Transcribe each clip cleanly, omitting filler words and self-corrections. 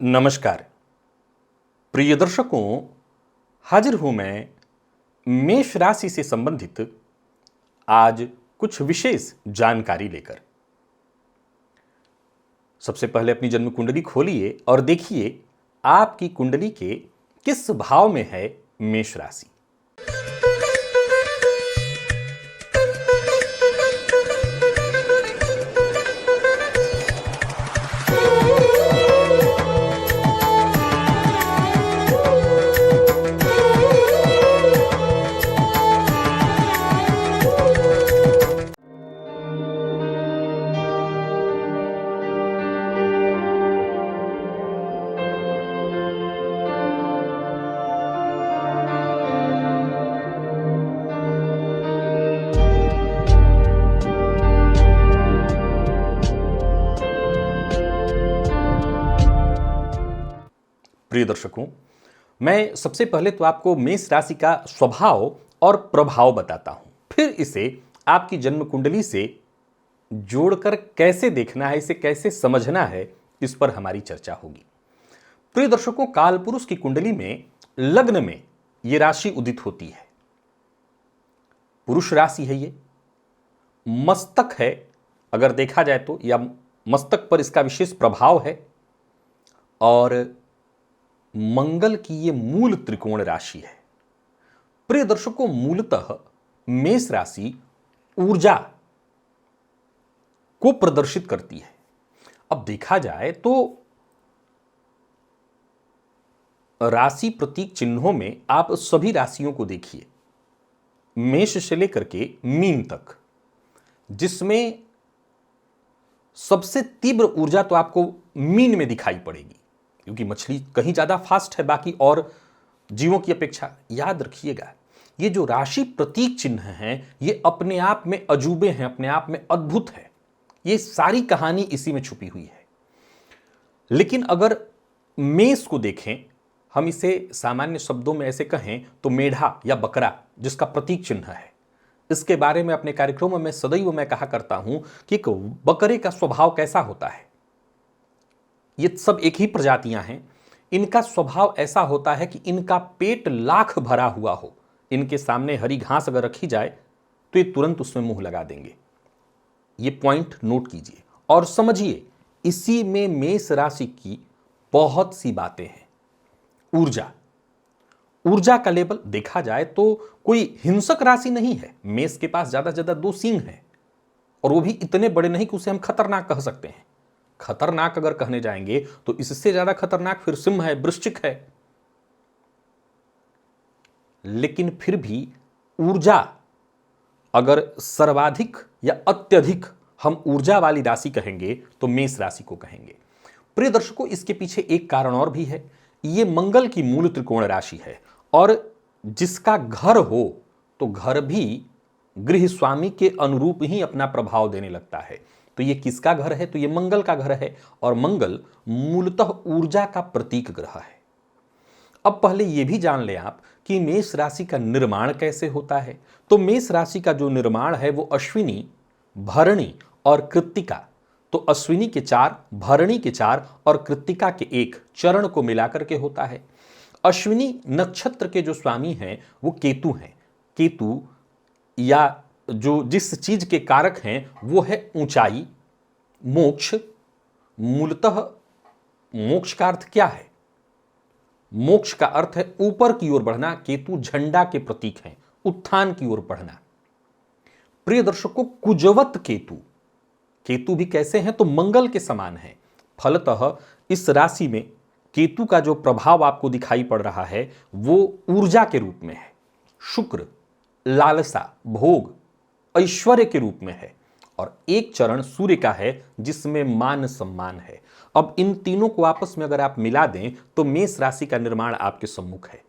नमस्कार प्रिय दर्शकों, हाजिर हूं मैं मेष राशि से संबंधित आज कुछ विशेष जानकारी लेकर। सबसे पहले अपनी जन्म कुंडली खोलिए और देखिए आपकी कुंडली के किस भाव में है मेष राशि। प्रिय दर्शकों, मैं सबसे पहले तो आपको मेष राशि का स्वभाव और प्रभाव बताता हूं, फिर इसे आपकी जन्म कुंडली से जोड़कर कैसे देखना है, इसे कैसे समझना है, इस पर हमारी चर्चा होगी। प्रिय दर्शकों, कालपुरुष की कुंडली में लग्न में यह राशि उदित होती है। पुरुष राशि है, ये मस्तक है अगर देखा जाए तो, या मस्तक पर इसका विशेष प्रभाव है, और मंगल की ये मूल त्रिकोण राशि है। प्रिय दर्शकों, मूलतः मेष राशि ऊर्जा को प्रदर्शित करती है। अब देखा जाए तो राशि प्रतीक चिन्हों में आप सभी राशियों को देखिए, मेष से लेकर के मीन तक, जिसमें सबसे तीव्र ऊर्जा तो आपको मीन में दिखाई पड़ेगी, क्योंकि मछली कहीं ज्यादा फास्ट है बाकी और जीवों की अपेक्षा। याद रखिएगा, ये जो राशि प्रतीक चिन्ह हैं ये अपने आप में अजूबे हैं, अपने आप में अद्भुत है। ये सारी कहानी इसी में छुपी हुई है। लेकिन अगर मेष को देखें, हम इसे सामान्य शब्दों में ऐसे कहें तो मेढ़ा या बकरा जिसका प्रतीक चिन्ह है, इसके बारे में अपने कार्यक्रमों में सदैव मैं कहा करता हूं कि एक बकरे का स्वभाव कैसा होता है। ये सब एक ही प्रजातियां हैं। इनका स्वभाव ऐसा होता है कि इनका पेट लाख भरा हुआ हो, इनके सामने हरी घास अगर रखी जाए तो ये तुरंत उसमें मुंह लगा देंगे। ये पॉइंट नोट कीजिए और समझिए, इसी में मेष राशि की बहुत सी बातें हैं। ऊर्जा का लेवल देखा जाए तो कोई हिंसक राशि नहीं है। मेष के पास ज्यादा से ज्यादा 2 सींग हैं, और वो भी इतने बड़े नहीं कि उसे हम खतरनाक कह सकते हैं। खतरनाक अगर कहने जाएंगे तो इससे ज्यादा खतरनाक फिर सिंह है, वृश्चिक है। लेकिन फिर भी ऊर्जा अगर सर्वाधिक या अत्यधिक हम ऊर्जा वाली राशि कहेंगे तो मेष राशि को कहेंगे। प्रिय दर्शकों, इसके पीछे एक कारण और भी है। यह मंगल की मूल त्रिकोण राशि है, और जिसका घर हो तो घर भी गृह स्वामी के अनुरूप ही अपना प्रभाव देने लगता है। तो ये किसका घर है? तो ये मंगल का घर है, और मंगल मूलतः ऊर्जा का प्रतीक ग्रह है। अब पहले ये भी जान लें आप कि मेष राशि का निर्माण कैसे होता है। तो मेष राशि का जो निर्माण है वो अश्विनी, भरणी और कृत्तिका, तो अश्विनी के 4, भरणी के 4 और कृत्तिका के 1 चरण को मिलाकर के होता है। अश्विनी नक्षत्र के जो स्वामी हैं वो केतु हैं। केतु या जो जिस चीज के कारक हैं वो है ऊंचाई, मोक्ष। मूलतः मोक्ष का अर्थ क्या है? मोक्ष का अर्थ है ऊपर की ओर बढ़ना। केतु झंडा के प्रतीक हैं, उत्थान की ओर बढ़ना। प्रिय दर्शकों, कुजवत केतु भी कैसे हैं? तो मंगल के समान है। फलतः इस राशि में केतु का जो प्रभाव आपको दिखाई पड़ रहा है वो ऊर्जा के रूप में है। शुक्र लालसा, भोग, ऐश्वर्य के रूप में है, और एक चरण सूर्य का है जिसमें मान सम्मान है। अब इन तीनों को आपस में अगर आप मिला दें तो मेष राशि का निर्माण आपके सम्मुख है।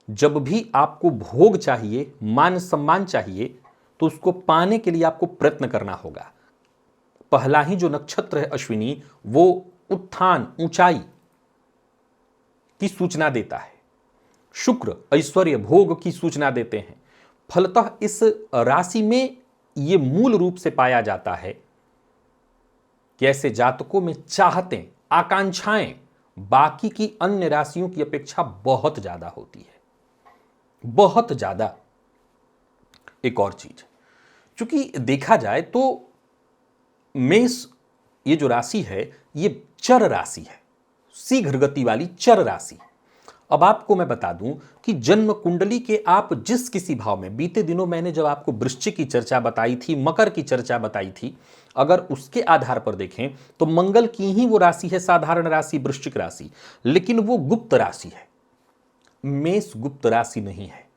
जब भी आपको भोग चाहिए, मान सम्मान चाहिए, तो उसको पाने के लिए आपको प्रयत्न करना होगा। पहला ही जो नक्षत्र है अश्विनी, वो उत्थान, ऊंचाई की सूचना देता है। शुक्र ऐश्वर्य, भोग की सूचना देते हैं। फलतः इस राशि में यह मूल रूप से पाया जाता है कि ऐसे जातकों में चाहतें आकांक्षाएं बाकी की अन्य राशियों की अपेक्षा बहुत ज्यादा होती है, बहुत ज्यादा। एक और चीज, चूंकि देखा जाए तो मेष ये जो राशि है ये चर राशि है, शीघ्र गति वाली चर राशि। अब आपको मैं बता दूं कि जन्म कुंडली के आप जिस किसी भाव में, बीते दिनों मैंने जब आपको वृश्चिक की चर्चा बताई थी, मकर की चर्चा बताई थी, अगर उसके आधार पर देखें तो मंगल की ही वो राशि है साधारण राशि वृश्चिक राशि, लेकिन वो गुप्त राशि है। मेष गुप्त राशि नहीं है,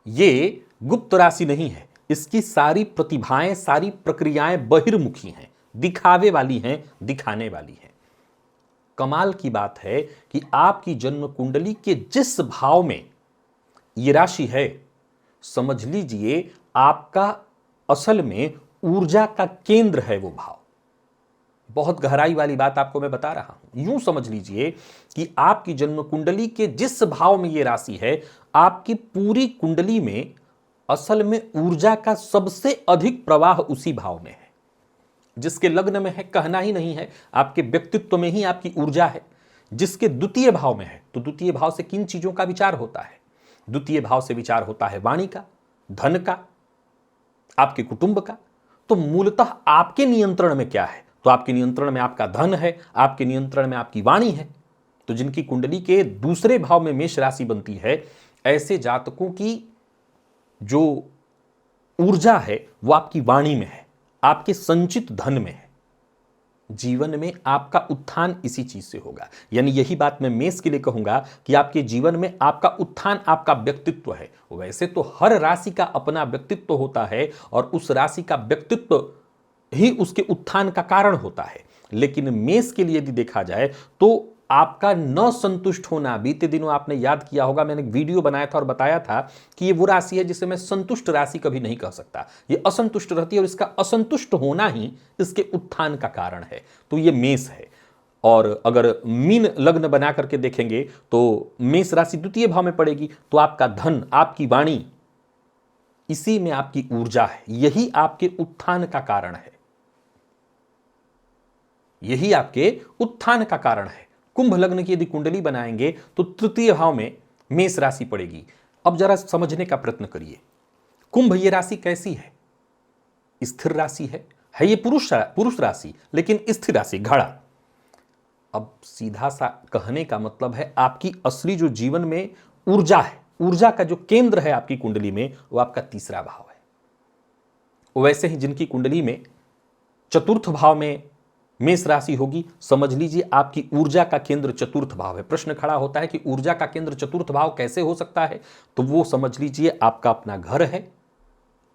ये गुप्त राशि नहीं है। इसकी सारी प्रतिभाएं, सारी प्रक्रियाएं बहिर्मुखी हैं, दिखावे वाली हैं, दिखाने वाली हैं। कमाल की बात है कि आपकी जन्म कुंडली के जिस भाव में यह राशि है, समझ लीजिए आपका असल में ऊर्जा का केंद्र है वो भाव। बहुत गहराई वाली बात आपको मैं बता रहा हूं। यूं समझ लीजिए कि आपकी जन्म कुंडली के जिस भाव में यह राशि है, आपकी पूरी कुंडली में असल में ऊर्जा का सबसे अधिक प्रवाह उसी भाव में है। जिसके लग्न में है कहना ही नहीं है, आपके व्यक्तित्व में ही आपकी ऊर्जा है। जिसके द्वितीय भाव में है, तो द्वितीय भाव से किन चीजों का विचार होता है? द्वितीय भाव से विचार होता है वाणी का, धन का, आपके कुटुंब का। तो मूलतः आपके नियंत्रण में क्या है? तो आपके नियंत्रण में आपका धन है, आपके नियंत्रण में आपकी वाणी है। तो जिनकी कुंडली के दूसरे भाव में मेष राशि बनती है, ऐसे जातकों की जो ऊर्जा है वो आपकी वाणी में है, आपके संचित धन में है। जीवन में आपका उत्थान इसी चीज से होगा। यानी यही बात मैं मेष के लिए कहूंगा कि आपके जीवन में आपका उत्थान आपका व्यक्तित्व है। वैसे तो हर राशि का अपना व्यक्तित्व होता है और उस राशि का व्यक्तित्व ही उसके उत्थान का कारण होता है, लेकिन मेष के लिए यदि देखा जाए तो आपका न संतुष्ट होना, बीते दिनों आपने याद किया होगा मैंने एक वीडियो बनाया था और बताया था कि ये वो राशि है जिसे मैं संतुष्ट राशि कभी नहीं कह सकता। ये असंतुष्ट रहती है और इसका असंतुष्ट होना ही इसके उत्थान का कारण है। तो ये मेष है। और अगर मीन लग्न बना करके देखेंगे तो मेष राशि द्वितीय भाव में पड़ेगी, तो आपका धन, आपकी वाणी, इसी में आपकी ऊर्जा है। यही आपके उत्थान का कारण है, यही आपके उत्थान का कारण है। कुंभ लग्न की यदि कुंडली बनाएंगे तो तृतीय भाव में मेष राशि पड़ेगी। अब जरा समझने का प्रयत्न करिए, कुंभ ये राशि कैसी है? स्थिर राशि है ये पुरुष राशि, लेकिन स्थिर राशि, घड़ा। अब सीधा सा कहने का मतलब है आपकी असली जो जीवन में ऊर्जा है, ऊर्जा का जो केंद्र है आपकी कुंडली में, वो आपका तीसरा भाव है। वैसे ही जिनकी कुंडली में चतुर्थ भाव में मेष राशि होगी, समझ लीजिए आपकी ऊर्जा का केंद्र चतुर्थ भाव है। प्रश्न खड़ा होता है कि ऊर्जा का केंद्र चतुर्थ भाव कैसे हो सकता है? तो वो समझ लीजिए आपका अपना घर है,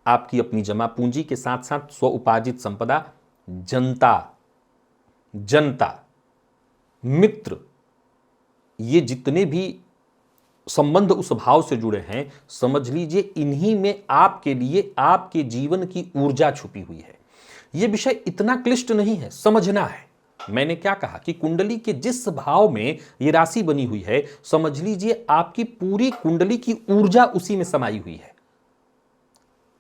आपकी अपनी जमा पूंजी के साथ साथ स्व उपार्जित संपदा, जनता, मित्र, ये जितने भी संबंध उस भाव से जुड़े हैं, समझ लीजिए इन्हीं में आपके लिए आपके जीवन की ऊर्जा छुपी हुई है। यह विषय इतना क्लिष्ट नहीं है, समझना है। मैंने क्या कहा कि कुंडली के जिस भाव में यह राशि बनी हुई है, समझ लीजिए आपकी पूरी कुंडली की ऊर्जा उसी में समाई हुई है।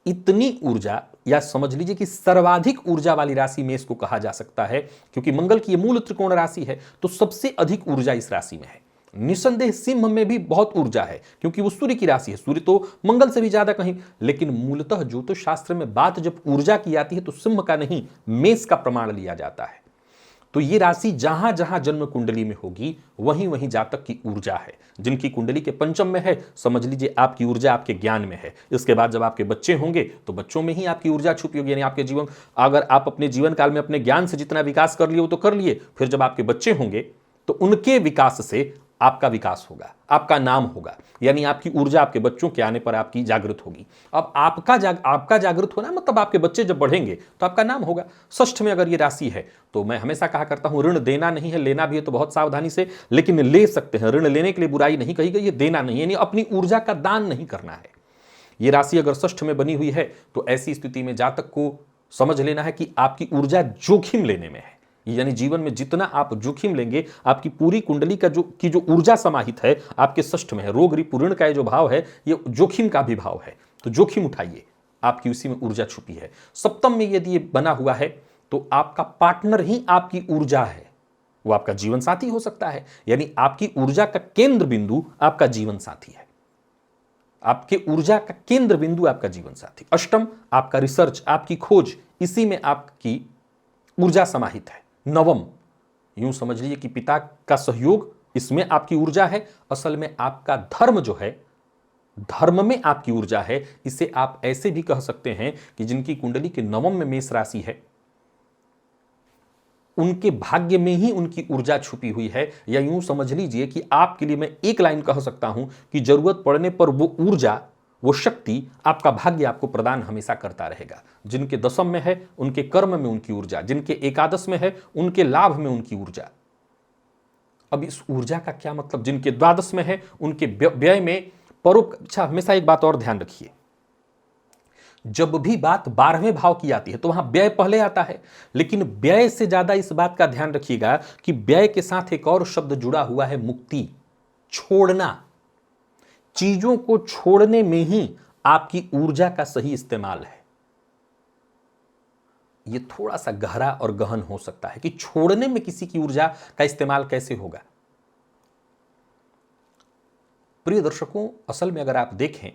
इतनी ऊर्जा, या समझ लीजिए कि सर्वाधिक ऊर्जा वाली राशि में इसको कहा जा सकता है, क्योंकि मंगल की मूल त्रिकोण राशि है, तो सबसे अधिक ऊर्जा इस राशि में है। निसंदेह सिंह में भी बहुत ऊर्जा है, क्योंकि वो सूर्य की राशि है, सूर्य तो मंगल से भी ज्यादा कहीं, लेकिन मूलतः ज्योतिष शास्त्र में बात जब ऊर्जा की आती है तो सिंह का नहीं, मेष का प्रमाण लिया जाता है। तो ये राशि जहां जहां जन्म कुंडली में होगी वहीं वहीं जातक की ऊर्जा है। जिनकी कुंडली के पंचम में है, समझ लीजिए आपकी ऊर्जा आपके ज्ञान में है। इसके बाद जब आपके बच्चे होंगे तो बच्चों में ही आपकी ऊर्जा छुपी होगी। यानी आपके जीवन, अगर आप अपने जीवन काल में अपने ज्ञान से जितना विकास कर लिए वो तो कर लिए, फिर जब आपके बच्चे होंगे तो उनके विकास से आपका विकास होगा, आपका नाम होगा। यानी आपकी ऊर्जा आपके बच्चों के आने पर आपकी जागृत होगी। अब आपका जागृत होना मतलब आपके बच्चे जब बढ़ेंगे तो आपका नाम होगा। षष्ठ में अगर ये राशि है तो मैं हमेशा कहा करता हूं, ऋण देना नहीं है, लेना भी है तो बहुत सावधानी से, लेकिन ले सकते हैं। ऋण लेने के लिए बुराई नहीं कही गई, ये देना नहीं, यानी अपनी ऊर्जा का दान नहीं करना है। ये राशि अगर षष्ठ में बनी हुई है तो ऐसी स्थिति में जातक को समझ लेना है कि आपकी ऊर्जा जोखिम लेने में है। यानी जीवन में जितना आप जोखिम लेंगे, आपकी पूरी कुंडली का जो ऊर्जा समाहित है आपके षष्ठ में है। रोग रिपु ऋण का जो भाव है ये जोखिम का भी भाव है, तो जोखिम उठाइए, आपकी उसी में ऊर्जा छुपी है। सप्तम में यदि ये बना हुआ है तो आपका पार्टनर ही आपकी ऊर्जा है। वो आपका जीवन साथी हो सकता है। यानी आपकी ऊर्जा का केंद्र बिंदु आपका जीवन साथी है। आपके ऊर्जा का केंद्र बिंदु आपका जीवन साथी। अष्टम आपका रिसर्च, आपकी खोज, इसी में आपकी ऊर्जा समाहित है। नवम यूं समझ लीजिए कि पिता का सहयोग, इसमें आपकी ऊर्जा है। असल में आपका धर्म जो है, धर्म में आपकी ऊर्जा है। इसे आप ऐसे भी कह सकते हैं कि जिनकी कुंडली के नवम में मेष राशि है, उनके भाग्य में ही उनकी ऊर्जा छुपी हुई है। या यूं समझ लीजिए कि आपके लिए मैं एक लाइन कह सकता हूं कि जरूरत पड़ने पर वो ऊर्जा, वो शक्ति आपका भाग्य आपको प्रदान हमेशा करता रहेगा। जिनके दशम में है उनके कर्म में उनकी ऊर्जा, जिनके एकादश में है उनके लाभ में उनकी ऊर्जा। अब इस ऊर्जा का क्या मतलब? जिनके द्वादश में है उनके व्यय में अच्छा, हमेशा एक बात और ध्यान रखिए, जब भी बात 12वें भाव की आती है तो वहां व्यय पहले आता है, लेकिन व्यय से ज्यादा इस बात का ध्यान रखिएगा कि व्यय के साथ एक और शब्द जुड़ा हुआ है, मुक्ति, छोड़ना। चीजों को छोड़ने में ही आपकी ऊर्जा का सही इस्तेमाल है। यह थोड़ा सा गहरा और गहन हो सकता है कि छोड़ने में किसी की ऊर्जा का इस्तेमाल कैसे होगा। प्रिय दर्शकों, असल में अगर आप देखें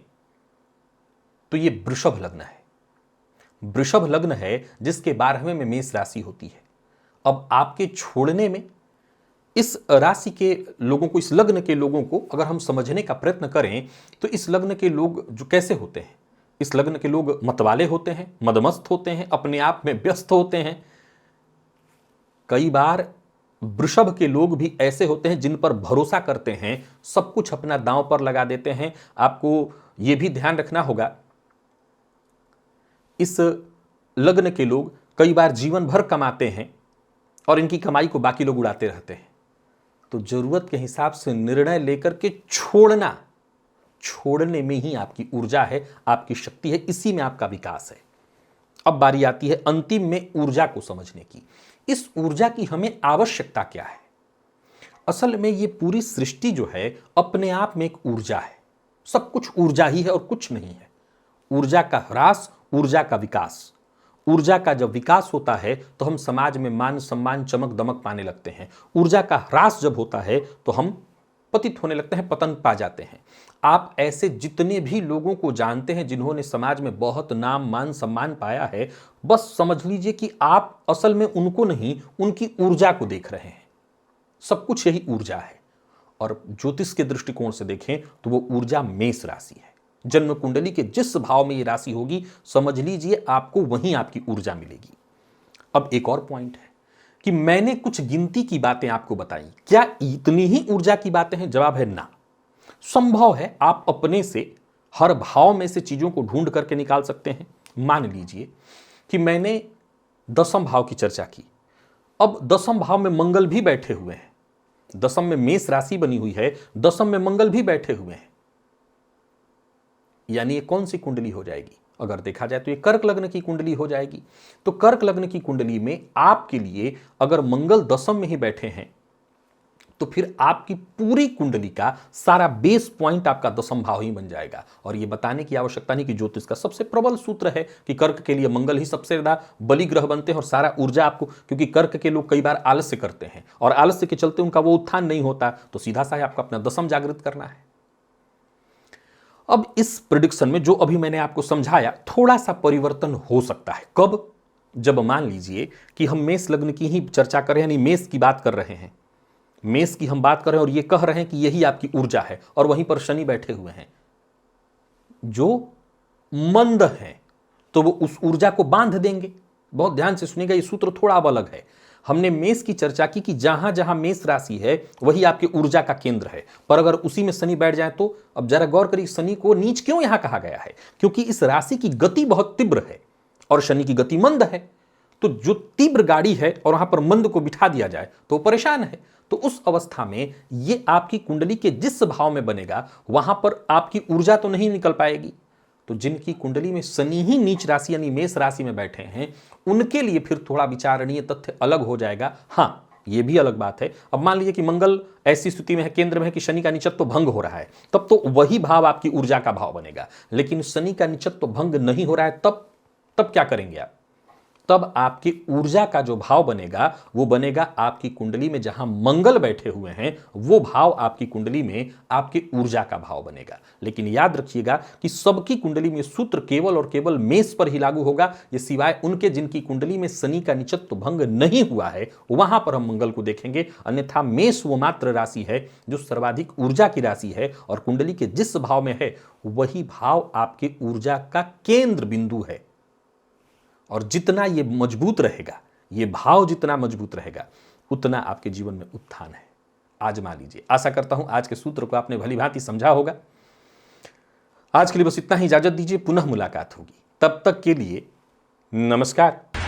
तो यह वृषभ लग्न है। वृषभ लग्न है जिसके 12वें में मेष राशि होती है। अब आपके छोड़ने में इस राशि के लोगों को, इस लग्न के लोगों को अगर हम समझने का प्रयत्न करें तो इस लग्न के लोग जो कैसे होते हैं, इस लग्न के लोग मतवाले होते हैं, मदमस्त होते हैं, अपने आप में व्यस्त होते हैं। कई बार वृषभ के लोग भी ऐसे होते हैं जिन पर भरोसा करते हैं, सब कुछ अपना दांव पर लगा देते हैं। आपको यह भी ध्यान रखना होगा, इस लग्न के लोग कई बार जीवन भर कमाते हैं और इनकी कमाई को बाकी लोग उड़ाते रहते हैं। तो जरूरत के हिसाब से निर्णय लेकर के छोड़ना, छोड़ने में ही आपकी ऊर्जा है, आपकी शक्ति है, इसी में आपका विकास है। अब बारी आती है अंतिम में ऊर्जा को समझने की। इस ऊर्जा की हमें आवश्यकता क्या है? असल में ये पूरी सृष्टि जो है अपने आप में एक ऊर्जा है। सब कुछ ऊर्जा ही है और कुछ नहीं है। ऊर्जा का ह्रास, ऊर्जा का विकास। ऊर्जा का जब विकास होता है तो हम समाज में मान सम्मान, चमक दमक पाने लगते हैं। ऊर्जा का ह्रास जब होता है तो हम पतित होने लगते हैं, पतन पा जाते हैं। आप ऐसे जितने भी लोगों को जानते हैं जिन्होंने समाज में बहुत नाम, मान, सम्मान पाया है, बस समझ लीजिए कि आप असल में उनको नहीं, उनकी ऊर्जा को देख रहे हैं। सब कुछ यही ऊर्जा है। और ज्योतिष के दृष्टिकोण से देखें तो वो ऊर्जा मेष राशि है। जन्म कुंडली के जिस भाव में ये राशि होगी, समझ लीजिए आपको वहीं आपकी ऊर्जा मिलेगी। अब एक और पॉइंट है कि मैंने कुछ गिनती की बातें आपको बताई, क्या इतनी ही ऊर्जा की बातें हैं? जवाब है ना। संभव है आप अपने से हर भाव में से चीजों को ढूंढ करके निकाल सकते हैं। मान लीजिए कि मैंने दसम भाव की चर्चा की। अब दसम भाव में मंगल भी बैठे हुए हैं, दसम में मेष राशि बनी हुई है, दसम में मंगल भी बैठे हुए हैं। यानी ये कौन सी कुंडली हो जाएगी? अगर देखा जाए तो ये कर्क लग्न की कुंडली हो जाएगी। तो कर्क लग्न की कुंडली में आपके लिए अगर मंगल दसम में ही बैठे हैं तो फिर आपकी पूरी कुंडली का सारा बेस पॉइंट आपका दसम भाव ही बन जाएगा। और ये बताने की आवश्यकता नहीं कि ज्योतिष का सबसे प्रबल सूत्र है कि कर्क के लिए मंगल ही सबसे ज्यादा बली ग्रह बनते हैं और सारा ऊर्जा आपको, क्योंकि कर्क के लोग कई बार आलस्य करते हैं और आलस्य के चलते उनका वो उत्थान नहीं होता, तो सीधा सा आपको अपना दसम जागृत करना है। अब इस प्रेडिक्शन में जो अभी मैंने आपको समझाया, थोड़ा सा परिवर्तन हो सकता है। कब? जब मान लीजिए कि हम मेष लग्न की ही चर्चा कर रहे हैं, यानी मेष की बात कर रहे हैं, मेष की हम बात कर रहे हैं और ये कह रहे हैं कि यही आपकी ऊर्जा है, और वहीं पर शनि बैठे हुए हैं जो मंद हैं, तो वो उस ऊर्जा को बांध देंगे। बहुत ध्यान से सुनिएगा, ये सूत्र थोड़ा अब अलग है। हमने मेष की चर्चा की कि जहां जहां मेष राशि है वही आपकी ऊर्जा का केंद्र है, पर अगर उसी में शनि बैठ जाए तो अब जरा गौर करिए, शनि को नीच क्यों यहां कहा गया है? क्योंकि इस राशि की गति बहुत तीव्र है और शनि की गति मंद है। तो जो तीव्र गाड़ी है और वहां पर मंद को बिठा दिया जाए तो परेशान है। तो उस अवस्था में ये आपकी कुंडली के जिस भाव में बनेगा वहां पर आपकी ऊर्जा तो नहीं निकल पाएगी। तो जिनकी कुंडली में शनि ही नीच राशि यानी मेष राशि में बैठे हैं, उनके लिए फिर थोड़ा विचारणीय तथ्य अलग हो जाएगा। हाँ, यह भी अलग बात है। अब मान लीजिए कि मंगल ऐसी स्थिति में है, केंद्र में है कि शनि का नीचत्व भंग हो रहा है, तब तो वही भाव आपकी ऊर्जा का भाव बनेगा। लेकिन शनि का नीचत्व भंग नहीं हो रहा है, तब क्या करेंगे आप? तब आपकी ऊर्जा का जो भाव बनेगा वो बनेगा आपकी कुंडली में जहां मंगल बैठे हुए हैं, वो भाव आपकी कुंडली में आपकी ऊर्जा का भाव बनेगा। लेकिन याद रखिएगा कि सबकी कुंडली में सूत्र केवल और केवल मेष पर ही लागू होगा, ये सिवाय उनके जिनकी कुंडली में शनि का निचत्व भंग नहीं हुआ है, वहां पर हम मंगल को देखेंगे। अन्यथा मेष वो मात्र राशि है जो सर्वाधिक ऊर्जा की राशि है, और कुंडली के जिस भाव में है वही भाव आपके ऊर्जा का केंद्र बिंदु है। और जितना ये मजबूत रहेगा, ये भाव जितना मजबूत रहेगा, उतना आपके जीवन में उत्थान है। आजमा लीजिए। आशा करता हूं आज के सूत्र को आपने भली भांति समझा होगा। आज के लिए बस इतना ही, इजाजत दीजिए, पुनः मुलाकात होगी। तब तक के लिए नमस्कार।